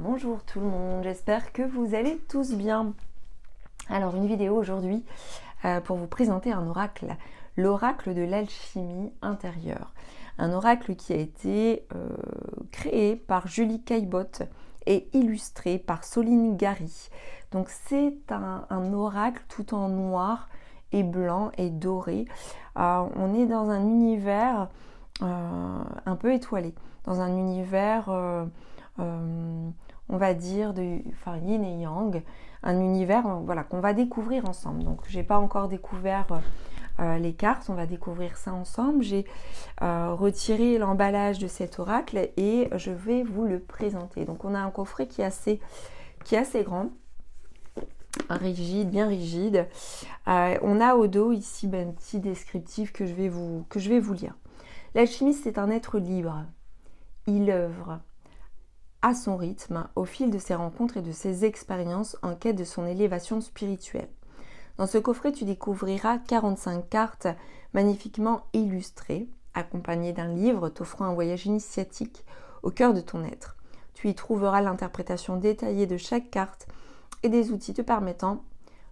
Bonjour tout le monde, j'espère que vous allez tous bien. Alors une vidéo aujourd'hui pour vous présenter un oracle, l'oracle de l'alchimie intérieure. Un oracle qui a été créé par Julie Caillebotte et illustré par Soline Gary. Donc c'est un oracle tout en noir et blanc et doré. On est dans un univers un peu étoilé, dans un univers on va dire yin et yang, un univers voilà, qu'on va découvrir ensemble. Donc j'ai pas encore découvert les cartes, on va découvrir ça ensemble. J'ai retiré l'emballage de cet oracle et je vais vous le présenter. Donc on a un coffret qui est assez grand, rigide, bien rigide. On a au dos ici un petit descriptif que je vais vous lire. L'alchimiste est un être libre. Il œuvre à son rythme, au fil de ses rencontres et de ses expériences en quête de son élévation spirituelle. Dans ce coffret, tu découvriras 45 cartes magnifiquement illustrées, accompagnées d'un livre t'offrant un voyage initiatique au cœur de ton être. Tu y trouveras l'interprétation détaillée de chaque carte et des outils te permettant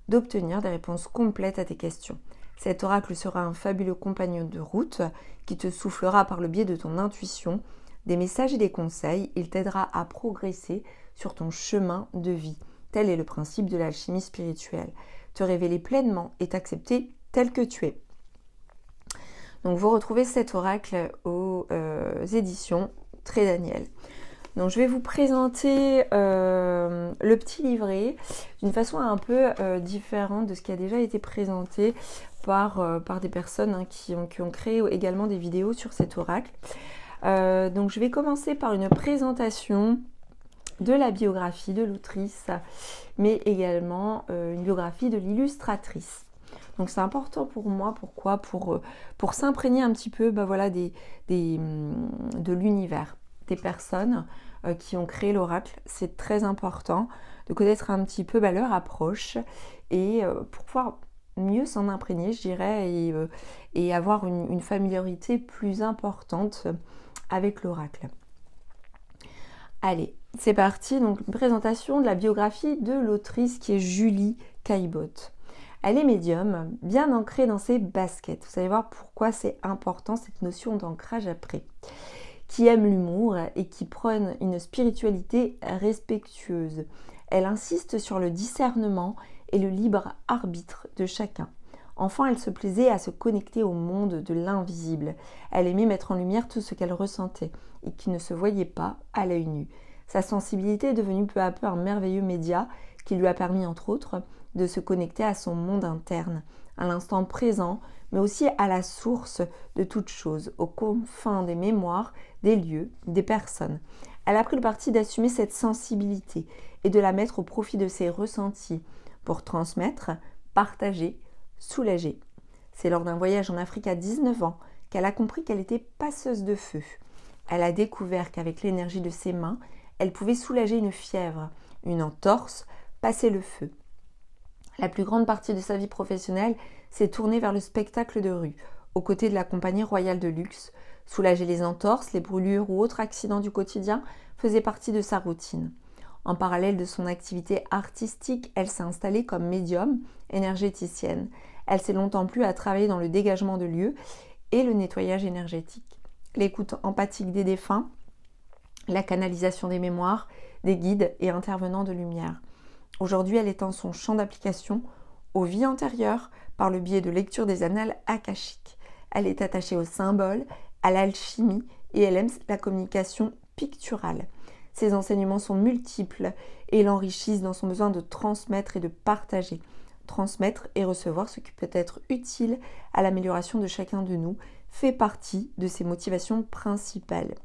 d'obtenir des réponses complètes à tes questions. Cet oracle sera un fabuleux compagnon de route qui te soufflera par le biais de ton intuition des messages et des conseils. Il t'aidera à progresser sur ton chemin de vie. Tel est le principe de l'alchimie spirituelle. Te révéler pleinement et t'accepter tel que tu es. Donc vous retrouvez cet oracle aux éditions Très Daniel. Donc je vais vous présenter le petit livret d'une façon un peu différente de ce qui a déjà été présenté par des personnes qui ont créé également des vidéos sur cet oracle. Donc je vais commencer par une présentation de la biographie de l'autrice, mais également une biographie de l'illustratrice. Donc c'est important pour moi, pourquoi ? Pour s'imprégner un petit peu de l'univers, des personnes qui ont créé l'oracle. C'est très important de connaître un petit peu leur approche et pour pouvoir mieux s'en imprégner, je dirais, et avoir une familiarité plus importante avec l'oracle. Allez, c'est parti. Donc, une présentation de la biographie de l'autrice qui est Julie Caillebotte. Elle est médium, bien ancrée dans ses baskets. Vous allez voir pourquoi c'est important cette notion d'ancrage après. Qui aime l'humour et qui prône une spiritualité respectueuse. Elle insiste sur le discernement et le libre arbitre de chacun. Enfin, elle se plaisait à se connecter au monde de l'invisible. Elle aimait mettre en lumière tout ce qu'elle ressentait et qui ne se voyait pas à l'œil nu. Sa sensibilité est devenue peu à peu un merveilleux média qui lui a permis, entre autres, de se connecter à son monde interne, à l'instant présent, mais aussi à la source de toute chose, aux confins des mémoires, des lieux, des personnes. Elle a pris le parti d'assumer cette sensibilité et de la mettre au profit de ses ressentis pour transmettre, partager, soulagée. C'est lors d'un voyage en Afrique à 19 ans qu'elle a compris qu'elle était passeuse de feu. Elle a découvert qu'avec l'énergie de ses mains, elle pouvait soulager une fièvre, une entorse, passer le feu. La plus grande partie de sa vie professionnelle s'est tournée vers le spectacle de rue, aux côtés de la compagnie royale de luxe. Soulager les entorses, les brûlures ou autres accidents du quotidien faisait partie de sa routine. En parallèle de son activité artistique, elle s'est installée comme médium, énergéticienne. Elle s'est longtemps plu à travailler dans le dégagement de lieux et le nettoyage énergétique. L'écoute empathique des défunts, la canalisation des mémoires, des guides et intervenants de lumière. Aujourd'hui, elle étend son champ d'application aux vies antérieures par le biais de lecture des annales akashiques. Elle est attachée aux symboles, à l'alchimie et elle aime la communication picturale. Ses enseignements sont multiples et l'enrichissent dans son besoin de transmettre et de partager. Transmettre et recevoir ce qui peut être utile à l'amélioration de chacun de nous fait partie de ses motivations principales.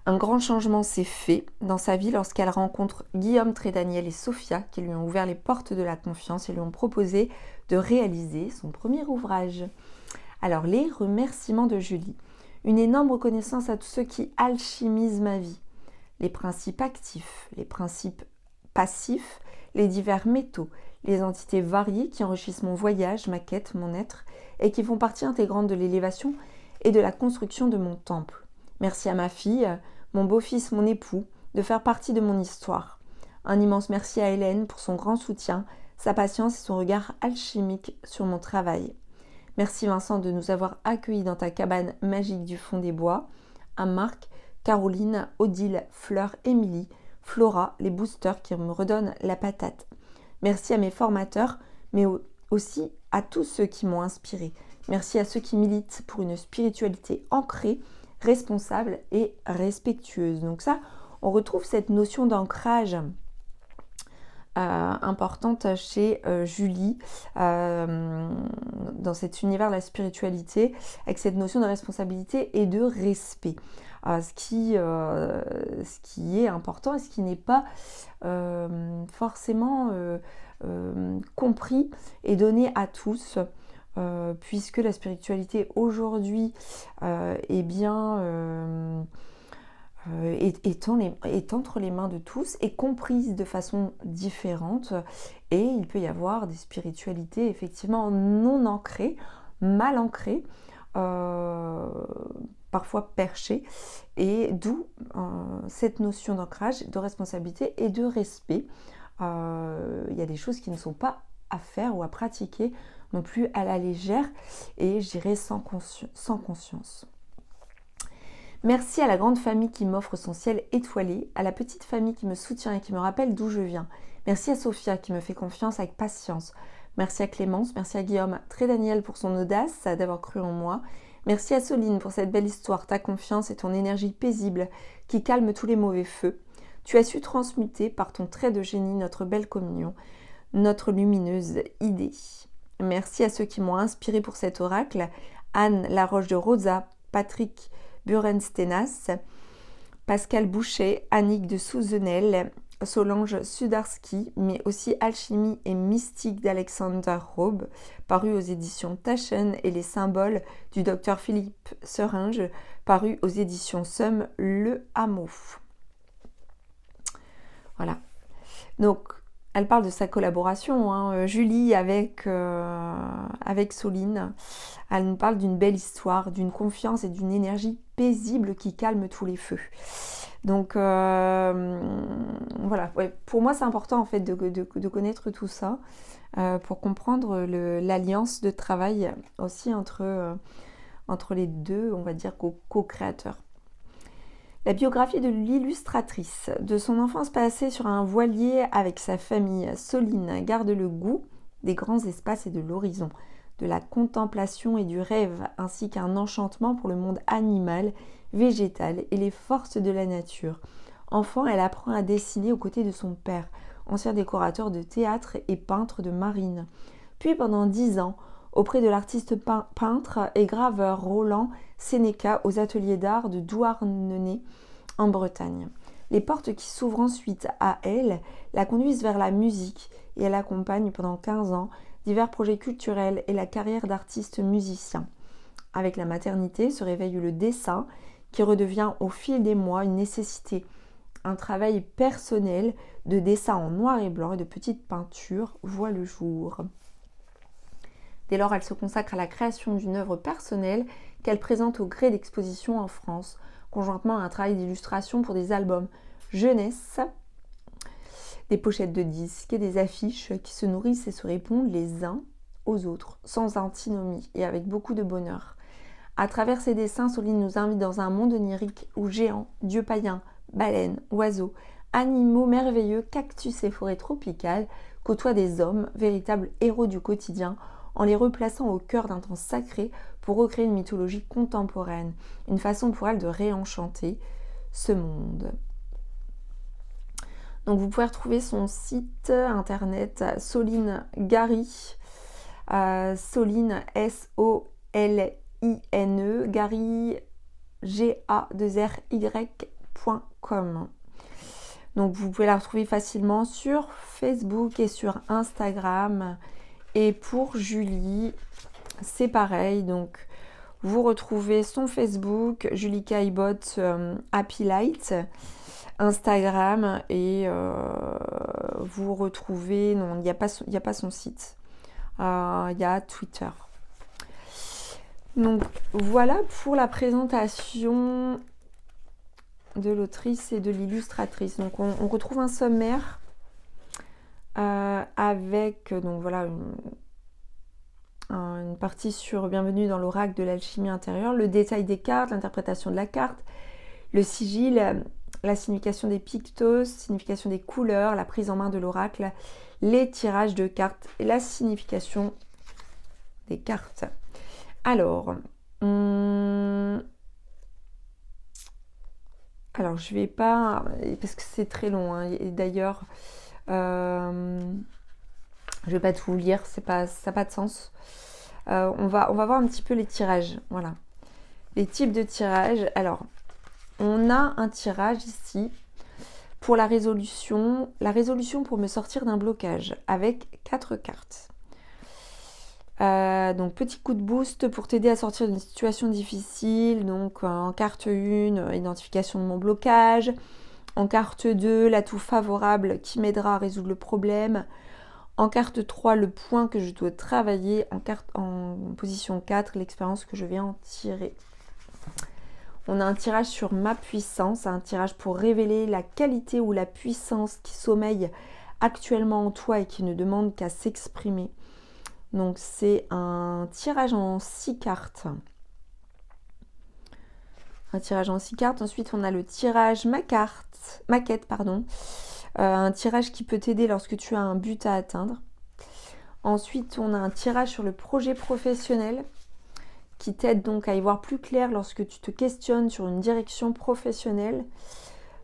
Un grand changement s'est fait dans sa vie lorsqu'elle rencontre Guillaume Trédaniel et Sophia qui lui ont ouvert les portes de la confiance et lui ont proposé de réaliser son premier ouvrage. Alors, les remerciements de Julie. Une énorme reconnaissance à tous ceux qui alchimisent ma vie. Les principes actifs, les principes passifs, les divers métaux, les entités variées qui enrichissent mon voyage, ma quête, mon être et qui font partie intégrante de l'élévation et de la construction de mon temple. Merci à ma fille mon beau-fils, mon époux, de faire partie de mon histoire. Un immense merci à Hélène pour son grand soutien, sa patience et son regard alchimique sur mon travail. Merci Vincent de nous avoir accueillis dans ta cabane magique du fond des bois. À Marc, Caroline, Odile, Fleur, Émilie, Flora, les boosters qui me redonnent la patate. Merci à mes formateurs, mais aussi à tous ceux qui m'ont inspiré. Merci à ceux qui militent pour une spiritualité ancrée, responsable et respectueuse. Donc ça, on retrouve cette notion d'ancrage importante chez Julie dans cet univers de la spiritualité, avec cette notion de responsabilité et de respect. Ce qui est important et ce qui n'est pas forcément compris et donné à tous, puisque la spiritualité aujourd'hui est entre les mains de tous et comprise de façon différente, et il peut y avoir des spiritualités effectivement non ancrées, mal ancrées, parfois perchées, et d'où cette notion d'ancrage, de responsabilité et de respect. Il y a des choses qui ne sont pas à faire ou à pratiquer non plus à la légère, et je dirais sans conscience. Merci à la grande famille qui m'offre son ciel étoilé, à la petite famille qui me soutient et qui me rappelle d'où je viens. Merci à Sophia qui me fait confiance avec patience. Merci à Clémence, merci à Guillaume, très Daniel pour son audace d'avoir cru en moi. Merci à Soline pour cette belle histoire, ta confiance et ton énergie paisible qui calme tous les mauvais feux. Tu as su transmuter par ton trait de génie notre belle communion, notre lumineuse idée. Merci à ceux qui m'ont inspiré pour cet oracle, Anne Laroche de Rosa, Patrick Burenstenas, Pascal Boucher, Annick de Souzenel, Solange Sudarski, mais aussi Alchimie et Mystique d'Alexander Robe, paru aux éditions Taschen, et les symboles du docteur Philippe Seringe, paru aux éditions Somme Le Hameau. Voilà. Donc, elle parle de sa collaboration, Julie avec Soline. Elle nous parle d'une belle histoire, d'une confiance et d'une énergie paisible qui calme tous les feux. Donc voilà, ouais, pour moi c'est important en fait de connaître tout ça pour comprendre l'alliance de travail aussi entre les deux, on va dire, co-créateurs. La biographie de l'illustratrice. De son enfance passée sur un voilier avec sa famille, Soline garde le goût des grands espaces et de l'horizon, de la contemplation et du rêve, ainsi qu'un enchantement pour le monde animal, végétal et les forces de la nature. Enfant, elle apprend à dessiner aux côtés de son père, ancien décorateur de théâtre et peintre de marine. Puis pendant 10 ans, auprès de l'artiste peintre et graveur Roland Sénéca aux ateliers d'art de Douarnenez en Bretagne. Les portes qui s'ouvrent ensuite à elle la conduisent vers la musique et elle accompagne pendant 15 ans divers projets culturels et la carrière d'artiste musicien. Avec la maternité se réveille le dessin qui redevient au fil des mois une nécessité. Un travail personnel de dessin en noir et blanc et de petites peintures voit le jour. Dès lors, elle se consacre à la création d'une œuvre personnelle qu'elle présente au gré d'expositions en France, conjointement à un travail d'illustration pour des albums jeunesse, des pochettes de disques et des affiches qui se nourrissent et se répondent les uns aux autres, sans antinomie et avec beaucoup de bonheur. À travers ses dessins, Soline nous invite dans un monde onirique où géants, dieux païens, baleines, oiseaux, animaux merveilleux, cactus et forêts tropicales côtoient des hommes, véritables héros du quotidien, en les replaçant au cœur d'un temps sacré pour recréer une mythologie contemporaine, une façon pour elle de réenchanter ce monde. Donc vous pouvez retrouver son site internet Soline Gary, Soline S-O-L-I-N-E, Gary G-A-2-R-Y.com. Donc vous pouvez la retrouver facilement sur Facebook et sur Instagram. Et pour Julie, c'est pareil, donc vous retrouvez son Facebook, Julie Caillebotte, Happy Light, Instagram, et vous retrouvez, non, il n'y a pas son site, il y a Twitter. Donc voilà pour la présentation de l'autrice et de l'illustratrice. Donc on retrouve un sommaire avec donc voilà une partie sur Bienvenue dans l'oracle de l'alchimie intérieure, le détail des cartes, l'interprétation de la carte, le sigil, la signification des pictos, signification des couleurs, la prise en main de l'oracle, les tirages de cartes et la signification des cartes. Alors, je vais pas, parce que c'est très long, hein, et d'ailleurs, je vais pas tout lire, ça n'a pas de sens. On va voir un petit peu les tirages, voilà. Les types de tirages. Alors, on a un tirage ici pour la résolution pour me sortir d'un blocage, avec 4 cartes. Donc petit coup de boost pour t'aider à sortir d'une situation difficile. Donc en carte 1, identification de mon blocage. En carte 2, l'atout favorable qui m'aidera à résoudre le problème. En carte 3, le point que je dois travailler. En position 4, l'expérience que je vais en tirer. On a un tirage sur ma puissance, un tirage pour révéler la qualité ou la puissance qui sommeille actuellement en toi et qui ne demande qu'à s'exprimer. Donc c'est un tirage en 6 cartes. Un tirage en 6 cartes. Ensuite, on a le tirage maquette. Un tirage qui peut t'aider lorsque tu as un but à atteindre. Ensuite, on a un tirage sur le projet professionnel qui t'aide donc à y voir plus clair lorsque tu te questionnes sur une direction professionnelle.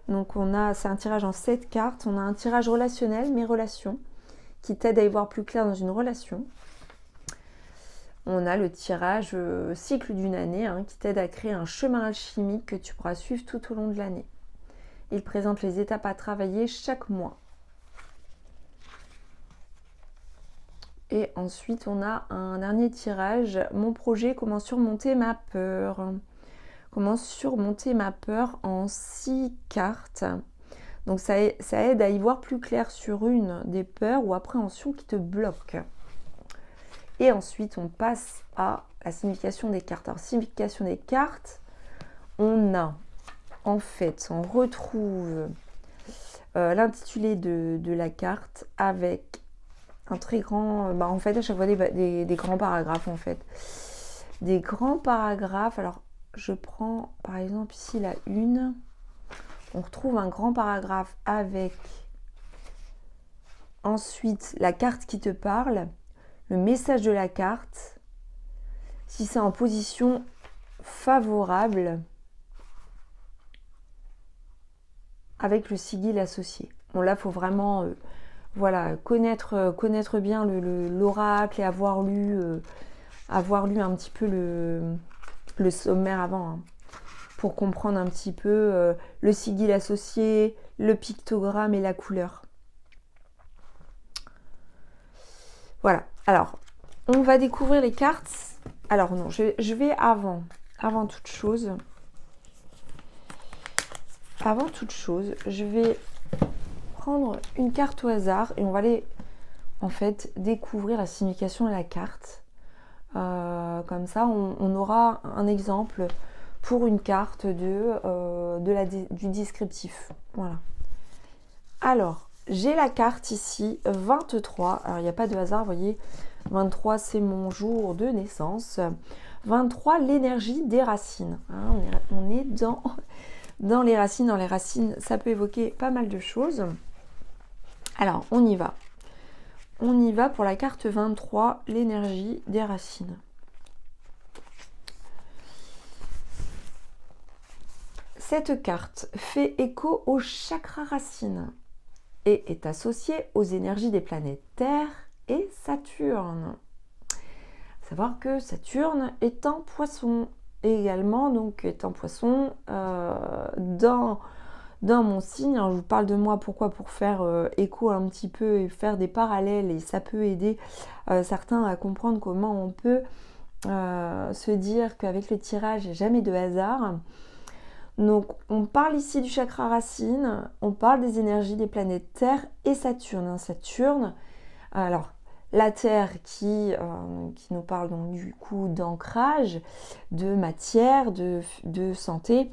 Donc c'est un tirage en 7 cartes. On a un tirage relationnel, mes relations, qui t'aide à y voir plus clair dans une relation. On a le tirage cycle d'une année qui t'aide à créer un chemin alchimique que tu pourras suivre tout au long de l'année. Il présente les étapes à travailler chaque mois. Et ensuite, on a un dernier tirage, mon projet, comment surmonter ma peur. Comment surmonter ma peur en 6 cartes. Donc ça aide à y voir plus clair sur une des peurs ou appréhensions qui te bloquent. Et ensuite, on passe à la signification des cartes. Alors, signification des cartes, on retrouve l'intitulé de la carte avec un très grand, à chaque fois des grands paragraphes en fait. Des grands paragraphes, alors je prends par exemple ici la une, on retrouve un grand paragraphe avec ensuite la carte qui te parle, le message de la carte, si c'est en position favorable, avec le sigil associé. Bon là, il faut vraiment connaître bien l'oracle et avoir lu un petit peu le sommaire avant, pour comprendre un petit peu le sigil associé, le pictogramme et la couleur. Voilà, alors on va découvrir les cartes. Alors non, je vais avant toute chose, je vais prendre une carte au hasard et on va aller en fait découvrir la signification de la carte. Comme ça, on aura un exemple pour une carte du descriptif. Voilà. Alors, j'ai la carte ici, 23. Alors, il n'y a pas de hasard, vous voyez. 23, c'est mon jour de naissance. 23, l'énergie des racines. On est dans les racines. Dans les racines, ça peut évoquer pas mal de choses. Alors, on y va. On y va pour la carte 23, l'énergie des racines. Cette carte fait écho au chakra racine et est associée aux énergies des planètes Terre et Saturne. À savoir que Saturne est en Poisson, et également donc est en Poisson dans mon signe. Alors, je vous parle de moi, pourquoi ? Pour faire écho un petit peu et faire des parallèles, et ça peut aider certains à comprendre comment on peut se dire qu'avec le tirage, il n'y a jamais de hasard. Donc on parle ici du chakra racine, on parle des énergies des planètes Terre et Saturne. Saturne, alors la Terre qui nous parle donc du coup d'ancrage, de matière, de santé.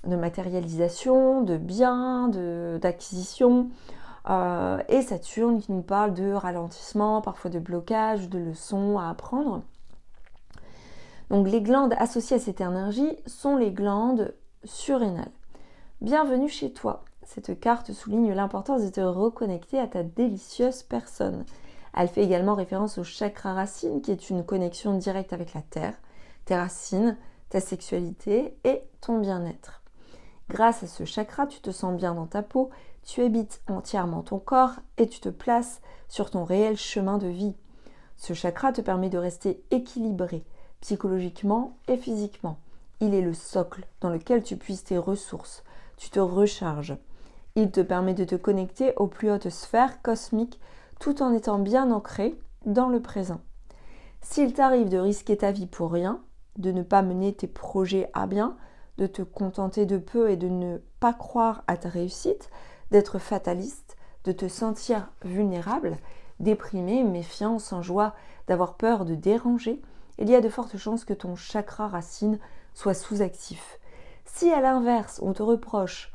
matérialisation, de biens, d'acquisition. Et Saturne qui nous parle de ralentissement, parfois de blocage, de leçons à apprendre. Donc les glandes associées à cette énergie sont les glandes surrénales. Bienvenue chez toi. Cette carte souligne l'importance de te reconnecter à ta délicieuse personne. Elle fait également référence au chakra racine qui est une connexion directe avec la terre, tes racines, ta sexualité et ton bien-être. Grâce à ce chakra, tu te sens bien dans ta peau, tu habites entièrement ton corps et tu te places sur ton réel chemin de vie. Ce chakra te permet de rester équilibré psychologiquement et physiquement. Il est le socle dans lequel tu puises tes ressources, tu te recharges. Il te permet de te connecter aux plus hautes sphères cosmiques tout en étant bien ancré dans le présent. S'il t'arrive de risquer ta vie pour rien, de ne pas mener tes projets à bien, de te contenter de peu et de ne pas croire à ta réussite, d'être fataliste, de te sentir vulnérable, déprimé, méfiant, sans joie, d'avoir peur de déranger, il y a de fortes chances que ton chakra racine soit sous-actif. Si à l'inverse, on te reproche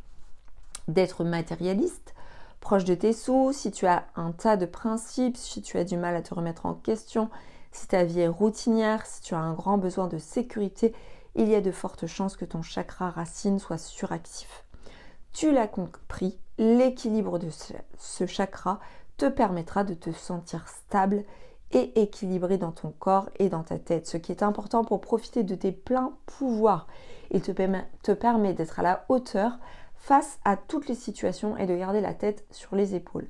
d'être matérialiste, proche de tes sous, si tu as un tas de principes, si tu as du mal à te remettre en question, si ta vie est routinière, si tu as un grand besoin de sécurité, il y a de fortes chances que ton chakra racine soit suractif. Tu l'as compris, l'équilibre de ce chakra te permettra de te sentir stable et équilibré dans ton corps et dans ta tête, ce qui est important pour profiter de tes pleins pouvoirs. Il te permet d'être à la hauteur face à toutes les situations et de garder la tête sur les épaules.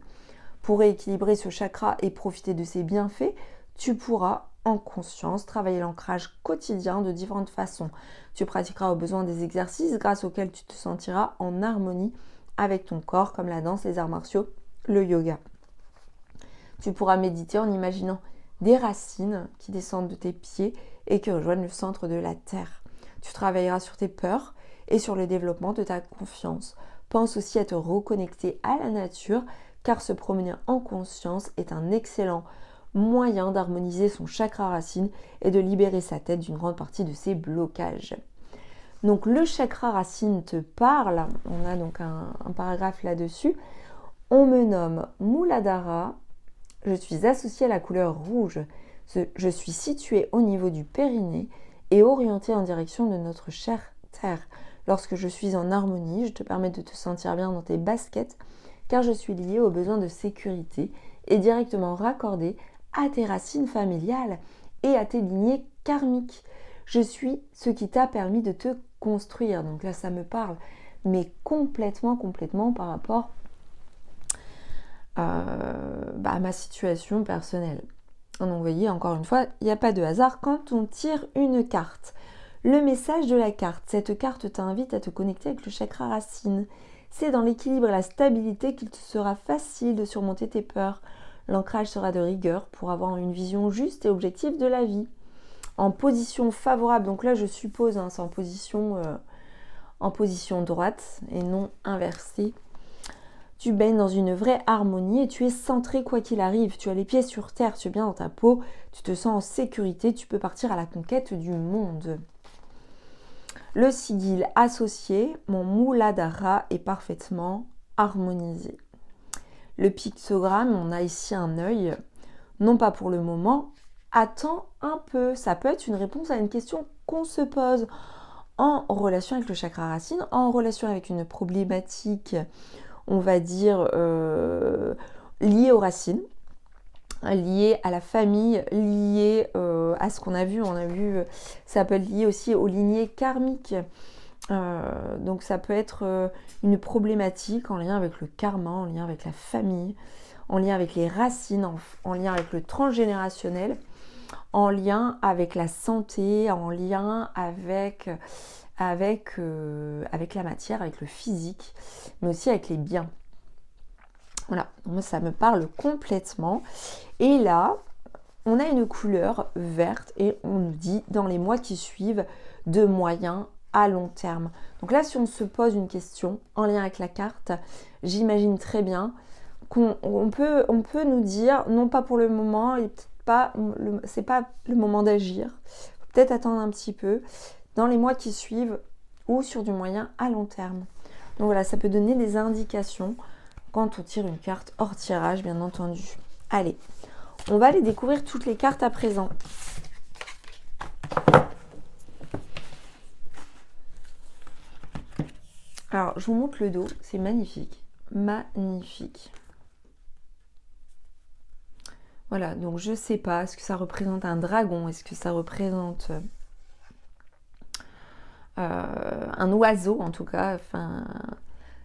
Pour rééquilibrer ce chakra et profiter de ses bienfaits, tu pourras en conscience travailler l'ancrage quotidien de différentes façons. Tu pratiqueras au besoin des exercices grâce auxquels tu te sentiras en harmonie avec ton corps, comme la danse, les arts martiaux, le yoga. Tu pourras méditer en imaginant des racines qui descendent de tes pieds et qui rejoignent le centre de la terre. Tu travailleras sur tes peurs et sur le développement de ta confiance. Pense aussi à te reconnecter à la nature, car se promener en conscience est un excellent moyen d'harmoniser son chakra racine et de libérer sa tête d'une grande partie de ses blocages. Donc le chakra racine te parle, on a donc un paragraphe là-dessus. On me nomme Muladhara, je suis associée à la couleur rouge, je suis située au niveau du périnée et orientée en direction de notre chère terre. Lorsque je suis en harmonie, je te permets de te sentir bien dans tes baskets, car je suis liée aux besoins de sécurité et directement raccordée à tes racines familiales et à tes lignées karmiques. Je suis ce qui t'a permis de te construire. Donc là, ça me parle, mais complètement par rapport à ma situation personnelle. Donc vous voyez, encore une fois, il n'y a pas de hasard quand on tire une carte. Le message de la carte, cette carte t'invite à te connecter avec le chakra racine. C'est dans l'équilibre et la stabilité qu'il te sera facile de surmonter tes peurs. L'ancrage sera de rigueur pour avoir une vision juste et objective de la vie. En position favorable, donc là je suppose, c'est en position droite et non inversée. Tu baignes dans une vraie harmonie et tu es centré quoi qu'il arrive. Tu as les pieds sur terre, tu es bien dans ta peau, tu te sens en sécurité, tu peux partir à la conquête du monde. Le sigil associé, mon Muladhara, est parfaitement harmonisé. Le pictogramme, on a ici un œil, non pas pour le moment, attends un peu. Ça peut être une réponse à une question qu'on se pose en relation avec le chakra racine, en relation avec une problématique, on va dire, liée aux racines, liée à la famille, liée à ce qu'on a vu. On a vu, ça peut être lié aussi aux lignées karmiques. Donc ça peut être une problématique en lien avec le karma, en lien avec la famille, en lien avec les racines, en lien avec le transgénérationnel, en lien avec la santé, en lien avec la matière, avec le physique, mais aussi avec les biens. Voilà, donc ça me parle complètement. Et là, on a une couleur verte et on nous dit dans les mois qui suivent de moyen à long terme. Donc là, si on se pose une question en lien avec la carte, j'imagine très bien qu'on peut nous dire, non pas pour le moment, et peut-être pas, c'est pas le moment d'agir, peut-être attendre un petit peu. Dans les mois qui suivent, ou sur du moyen à long terme. Donc voilà, ça peut donner des indications quand on tire une carte hors tirage, bien entendu. Allez, on va aller découvrir toutes les cartes à présent. Alors, je vous montre le dos, c'est magnifique. Magnifique. Voilà, donc je sais pas, est-ce que ça représente un dragon? Est-ce que ça représente un oiseau en tout cas? Enfin,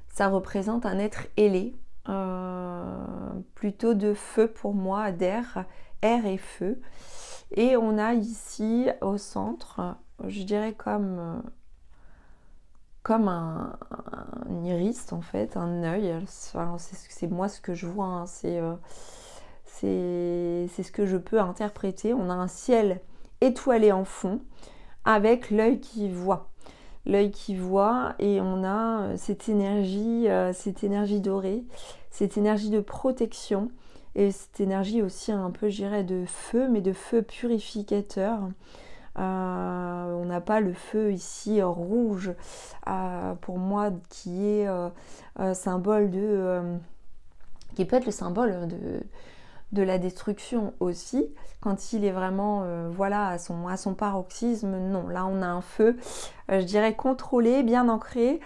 ça représente un être ailé, plutôt de feu pour moi, d'air, air et feu. Et on a ici au centre, je dirais comme un iris en fait, un œil. Enfin, c'est moi ce que je vois, hein. C'est ce que je peux interpréter. On a un ciel étoilé en fond avec l'œil qui voit. L'œil qui voit, et on a cette énergie dorée, cette énergie de protection, et cette énergie aussi un peu, je dirais, de feu, mais de feu purificateur. On n'a pas le feu ici rouge, pour moi, qui est symbole qui peut être le symbole de la destruction aussi, quand il est vraiment voilà, à son paroxysme. Non, là on a un feu, je dirais contrôlé, bien ancré,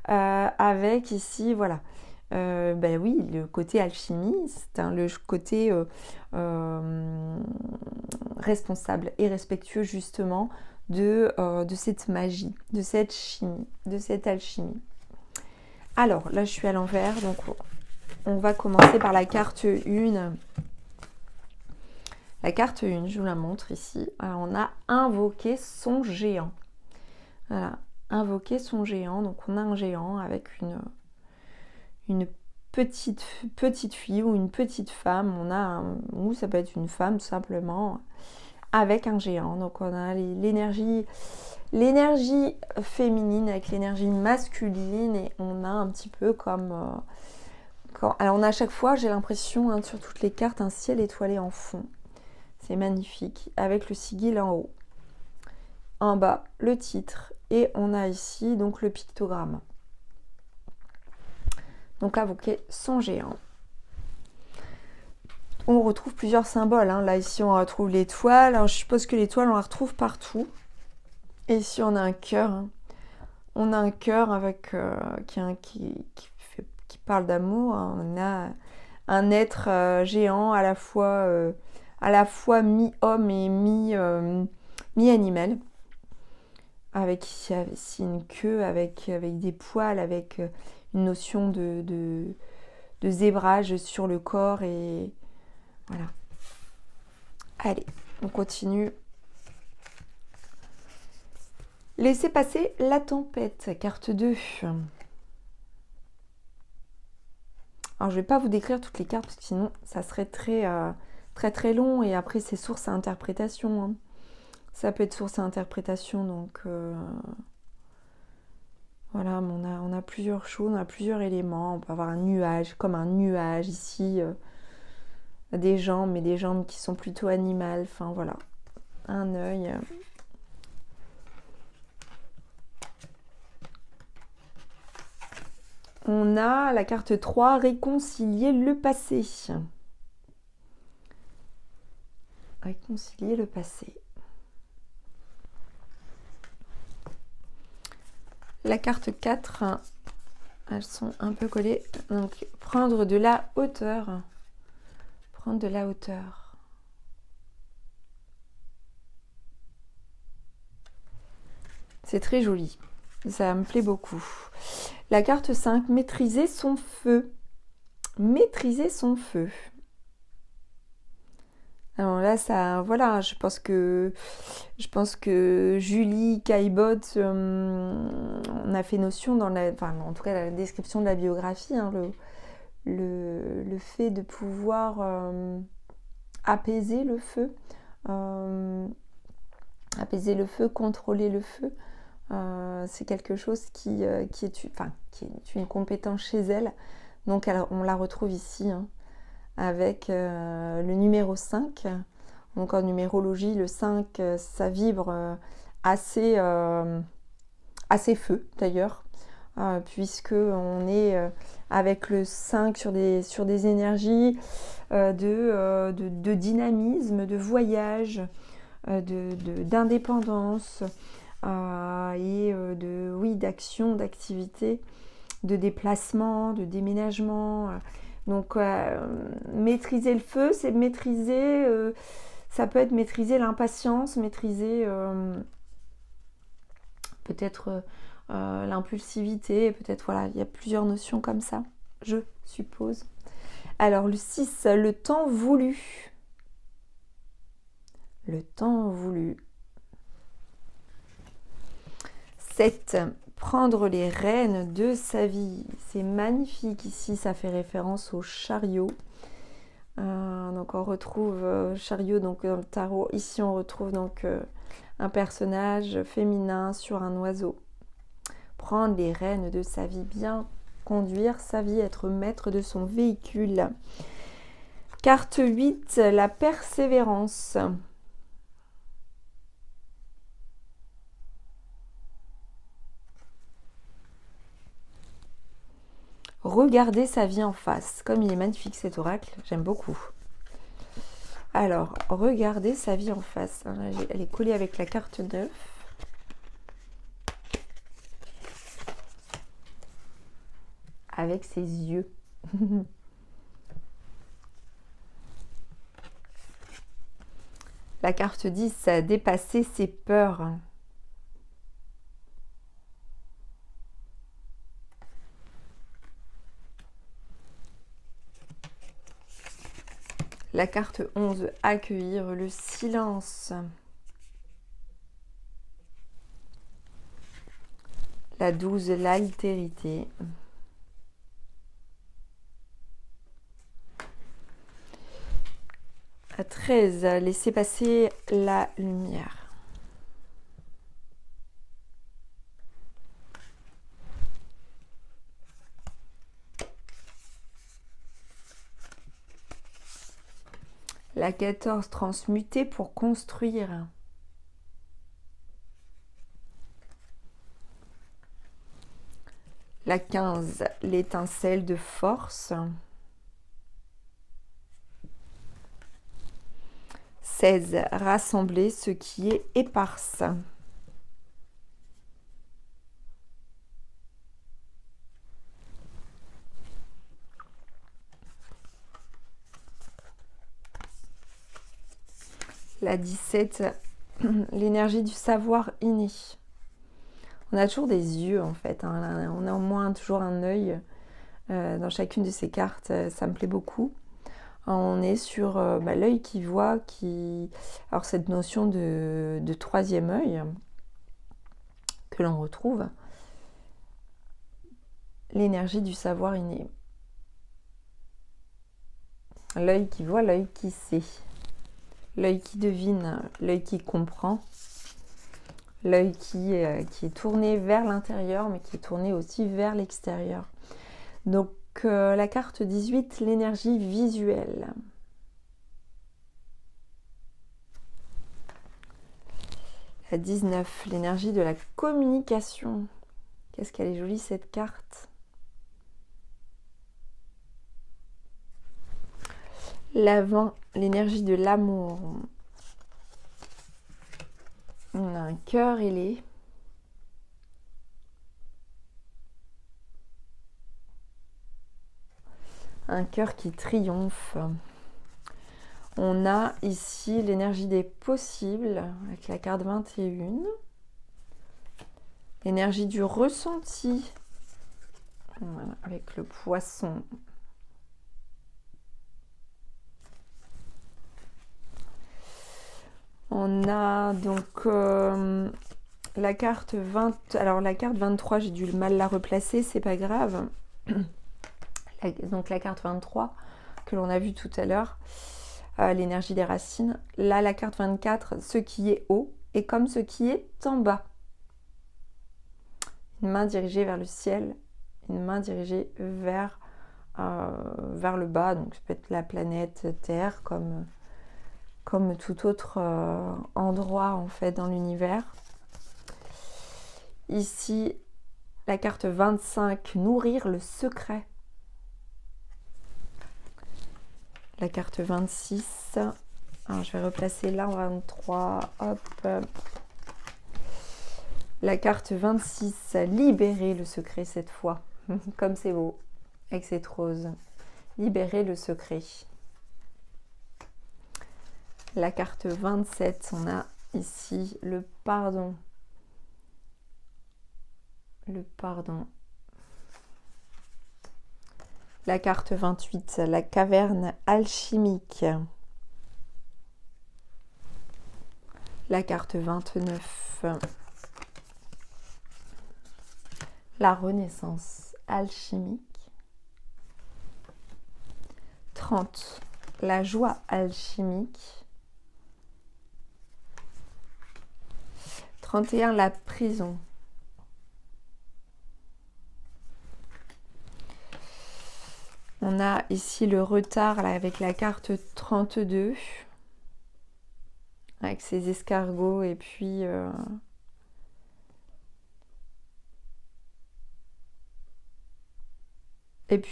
avec ici, voilà, ben oui, le côté alchimie, c'est le côté responsable et respectueux justement de cette magie, de cette chimie, de cette alchimie. Alors là je suis à l'envers, donc on va commencer par la carte 1. La carte 1, je vous la montre ici. Alors, on a invoqué son géant. Voilà, invoquer son géant. Donc on a un géant avec une petite fille ou une petite femme. Ou ça peut être une femme tout simplement, avec un géant. Donc on a l'énergie féminine avec l'énergie masculine, et on a un petit peu comme... alors on a à chaque fois, j'ai l'impression, sur toutes les cartes, un ciel étoilé en fond. C'est magnifique, avec le sigil en haut. En bas, le titre. Et on a ici donc le pictogramme. Donc invoquer son géant. On retrouve plusieurs symboles. Là, ici, on retrouve l'étoile. Alors, je suppose que l'étoile, on la retrouve partout. Et ici, on a un cœur. On a un cœur avec qui parle d'amour. On a un être géant à la fois mi-homme et mi-animal, avec ici une queue, avec des poils, avec une notion de zébrage sur le corps, et voilà. Allez, on continue. Laissez passer la tempête, carte 2. Alors je ne vais pas vous décrire toutes les cartes parce que sinon ça serait très long, et après c'est source à interprétation. Ça peut être source à interprétation, donc voilà, on a plusieurs choses, on a plusieurs éléments. On peut avoir un nuage, comme un nuage ici, des jambes, mais des jambes qui sont plutôt animales, enfin voilà, un œil. On a la carte 3, réconcilier le passé. Réconcilier le passé. La carte 4, elles sont un peu collées. Donc, prendre de la hauteur. Prendre de la hauteur. C'est très joli. Ça me plaît beaucoup. La carte 5, maîtriser son feu. Maîtriser son feu. Alors là, ça, voilà, je pense que Julie Caillebotte, on a fait notion en tout cas la description de la biographie, le fait de pouvoir apaiser le feu, contrôler le feu, c'est quelque chose qui est une compétence chez elle. Donc on la retrouve ici, avec le numéro 5. Donc en numérologie, le 5, ça vibre assez assez feu d'ailleurs, puisque on est avec le 5 sur des énergies de dynamisme, de voyage, d'indépendance et oui, d'action, d'activité, de déplacement, de déménagement. Donc maîtriser le feu, c'est maîtriser, ça peut être maîtriser l'impatience, maîtriser peut-être l'impulsivité, peut-être voilà, il y a plusieurs notions comme ça, je suppose. Alors le 6, le temps voulu. Le temps voulu. 7, prendre les rênes de sa vie. C'est magnifique ici, ça fait référence au chariot. Donc on retrouve chariot donc dans le tarot. Ici on retrouve donc un personnage féminin sur un oiseau. Prendre les rênes de sa vie, bien conduire sa vie, être maître de son véhicule. Carte 8, la persévérance. Regarder sa vie en face. Comme il est magnifique cet oracle, j'aime beaucoup. Alors, regarder sa vie en face. Elle est collée avec la carte 9. Avec ses yeux. La carte 10, dépasser ses peurs. La carte 11, accueillir le silence. La 12, l'altérité. La 13, laisser passer la lumière. La 14, transmuter pour construire. La 15, l'étincelle de force. 16, rassembler ce qui est éparse. La 17, l'énergie du savoir inné. On a toujours des yeux en fait, hein. On a au moins toujours un œil dans chacune de ces cartes, ça me plaît beaucoup. On est sur l'œil qui voit, alors cette notion de troisième œil que l'on retrouve, l'énergie du savoir inné. L'œil qui voit, l'œil qui sait. L'œil qui devine, l'œil qui comprend, l'œil qui est tourné vers l'intérieur, mais qui est tourné aussi vers l'extérieur. Donc, la carte 18, l'énergie visuelle. La 19, l'énergie de la communication. Qu'est-ce qu'elle est jolie cette carte. La 20, l'énergie de l'amour. On a un cœur ailé. Un cœur qui triomphe. On a ici l'énergie des possibles avec la carte 21. L'énergie du ressenti. Voilà, avec le poisson. On a donc la carte 20. Alors la carte 23, j'ai dû mal la replacer, c'est pas grave. Donc la carte 23 que l'on a vue tout à l'heure, l'énergie des racines. Là, la carte 24, ce qui est haut est comme ce qui est en bas. Une main dirigée vers le ciel, une main dirigée vers le bas. Donc ça peut être la planète Terre comme tout autre endroit en fait dans l'univers. Ici, la carte 25, nourrir le secret. La carte 26. Alors, je vais replacer là en 23. Hop. La carte 26, libérer le secret cette fois. Comme c'est beau, avec cette rose. Libérer le secret. La carte 27, on a ici le pardon. Le pardon. La carte 28, la caverne alchimique. La carte 29, la renaissance alchimique. 30, la joie alchimique. 31, la prison. On a ici le retard là, avec la carte 32, avec ses escargots et puis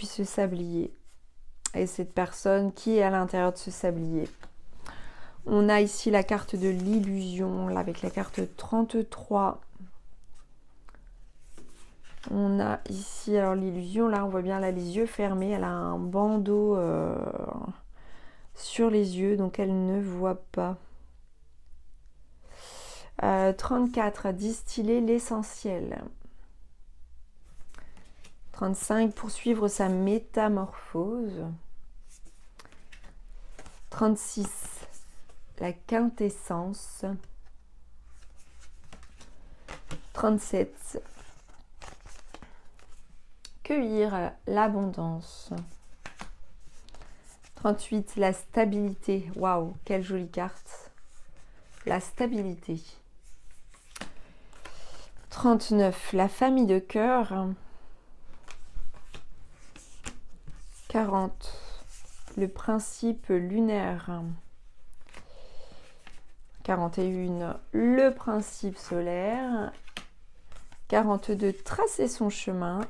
ce sablier. Et cette personne qui est à l'intérieur de ce sablier. On a ici la carte de l'illusion, là, avec la carte 33. On a ici, alors l'illusion, là on voit bien, là les yeux fermés, elle a un bandeau sur les yeux, donc elle ne voit pas. 34, distiller l'essentiel. 35, poursuivre sa métamorphose. 36, la quintessence. 37, cueillir l'abondance. 38, la stabilité. Waouh, quelle jolie carte. La stabilité. 39, la famille de cœur. 40, le principe lunaire. 41, le principe solaire. 42, tracer son chemin.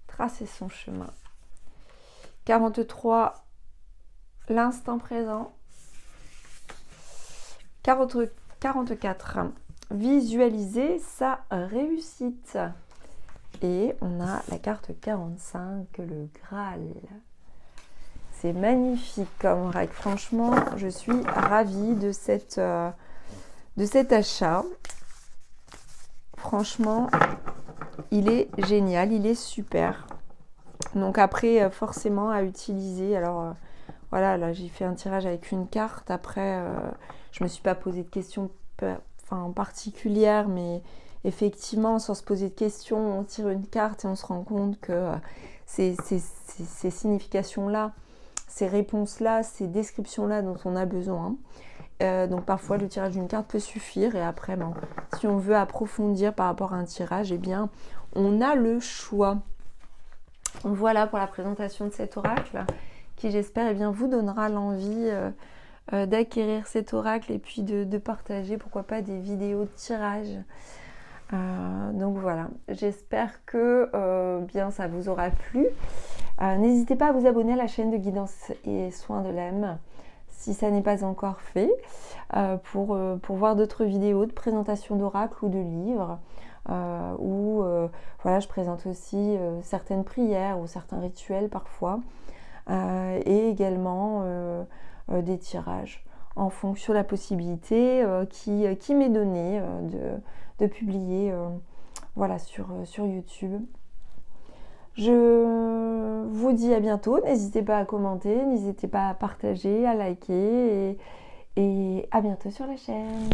Tracer son chemin. 43, l'instant présent. 44, visualiser sa réussite. Et on a la carte 45, le Graal. C'est magnifique comme oracle. Franchement, je suis ravie de cet achat. Franchement, il est génial, il est super. Donc après, forcément à utiliser. Alors voilà, là j'ai fait un tirage avec une carte. Après, je me suis pas posé de questions particulières, mais effectivement, sans se poser de questions, on tire une carte et on se rend compte que ces significations-là, ces réponses-là, ces descriptions-là dont on a besoin. Donc parfois le tirage d'une carte peut suffire et après si on veut approfondir par rapport à un tirage, eh bien on a le choix. Voilà pour la présentation de cet oracle qui j'espère eh bien, vous donnera l'envie d'acquérir cet oracle et puis de partager pourquoi pas des vidéos de tirage. Donc voilà, j'espère que bien ça vous aura plu. N'hésitez pas à vous abonner à la chaîne de guidance et soins de l'âme si ça n'est pas encore fait, pour voir d'autres vidéos de présentation d'oracles ou de livres, où voilà, je présente aussi certaines prières ou certains rituels parfois, et également des tirages en fonction de la possibilité qui m'est donnée de publier voilà, sur YouTube. Je vous dis à bientôt, n'hésitez pas à commenter, n'hésitez pas à partager, à liker et à bientôt sur la chaîne.